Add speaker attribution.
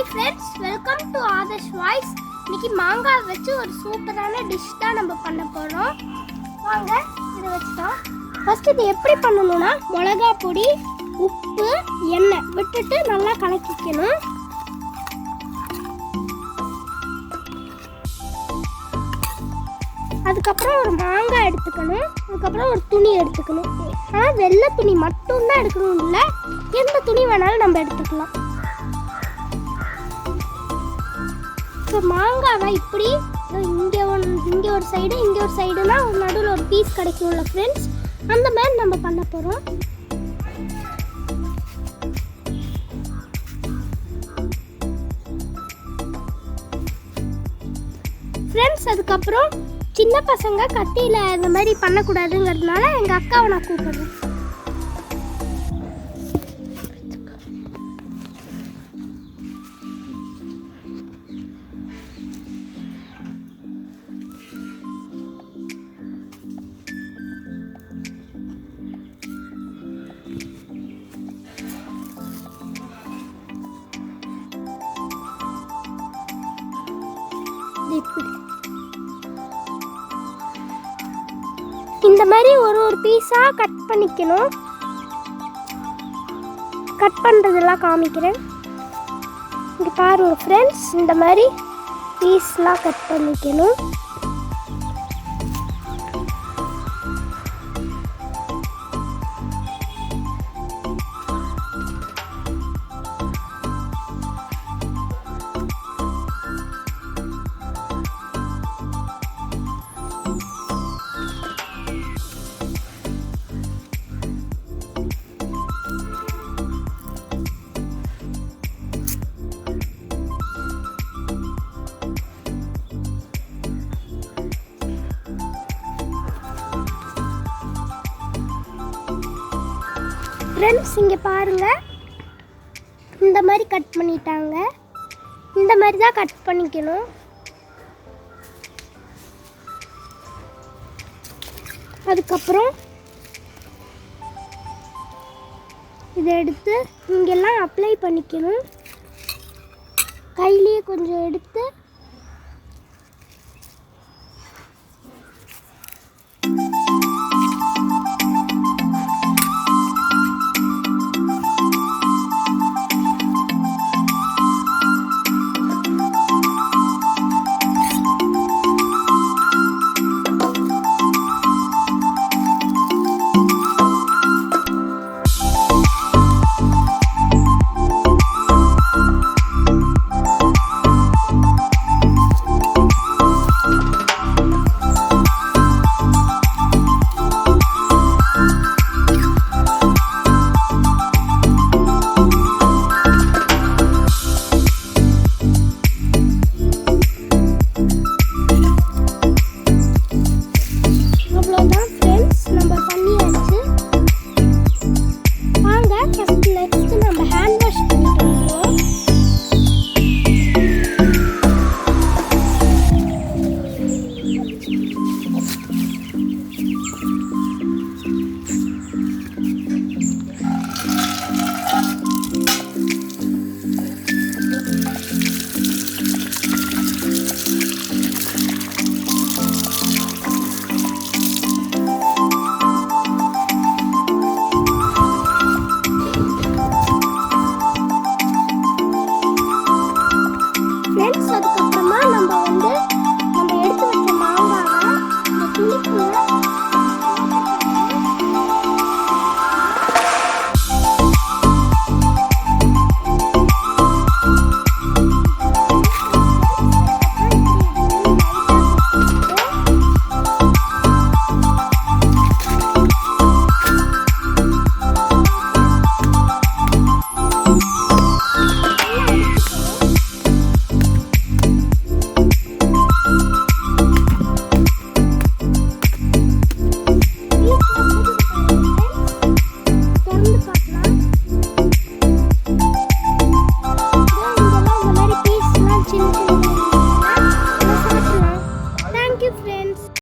Speaker 1: Hi friends, welcome to Adarsh voice. இன்னைக்கு மாங்காய் வச்சு ஒரு சூப்பரான டிஷ் தான் நம்ம பண்ண போகிறோம். வாங்க இதை வச்சுட்டோம். ஃபர்ஸ்ட் இது எப்படி பண்ணணும்னா, மிளகா பொடி, உப்பு, எண்ணெய் விட்டுட்டு நல்லா கலக்கிக்கணும். அதுக்கப்புறம் ஒரு மாங்காய் எடுத்துக்கணும். அதுக்கப்புறம் ஒரு துணி எடுத்துக்கணும். ஆனால் வெள்ளை துணி மட்டும்தான் எடுக்கணும், இல்லை எந்த துணி வேணாலும் நம்ம எடுத்துக்கலாம். இப்போ மாங்காவை இப்படி இங்கே ஒரு சைடு இங்கே ஒரு சைடுனா நடுவில் ஒரு பீஸ் கிடைக்கும்ல ஃப்ரெண்ட்ஸ், அந்த மாதிரி நம்ம பண்ண போகிறோம். ஃப்ரெண்ட்ஸ், அதுக்கப்புறம் சின்ன பசங்க கத்தியில் இந்த மாதிரி பண்ணக்கூடாதுங்கிறதுனால எங்கள் அக்காவை நான் கூப்பிடுறேன். இந்த மாதிரி ஒரு பீஸா கட் பண்ணிக்கணும். கட் பண்ணுறதெல்லாம் காமிக்கிறேன். இங்கே பாருங்க ஃப்ரெண்ட்ஸ், இந்த மாதிரி பீஸ்லாம் கட் பண்ணிக்கணும். ஃப்ரெண்ட்ஸ், இங்கே பாருங்கள், இந்த மாதிரி கட் பண்ணிட்டாங்க. இந்த மாதிரி தான் கட் பண்ணிக்கணும். அதுக்கப்புறம் இதை எடுத்து இங்கெல்லாம் அப்ளை பண்ணிக்கணும். கையிலேயே கொஞ்சம் எடுத்து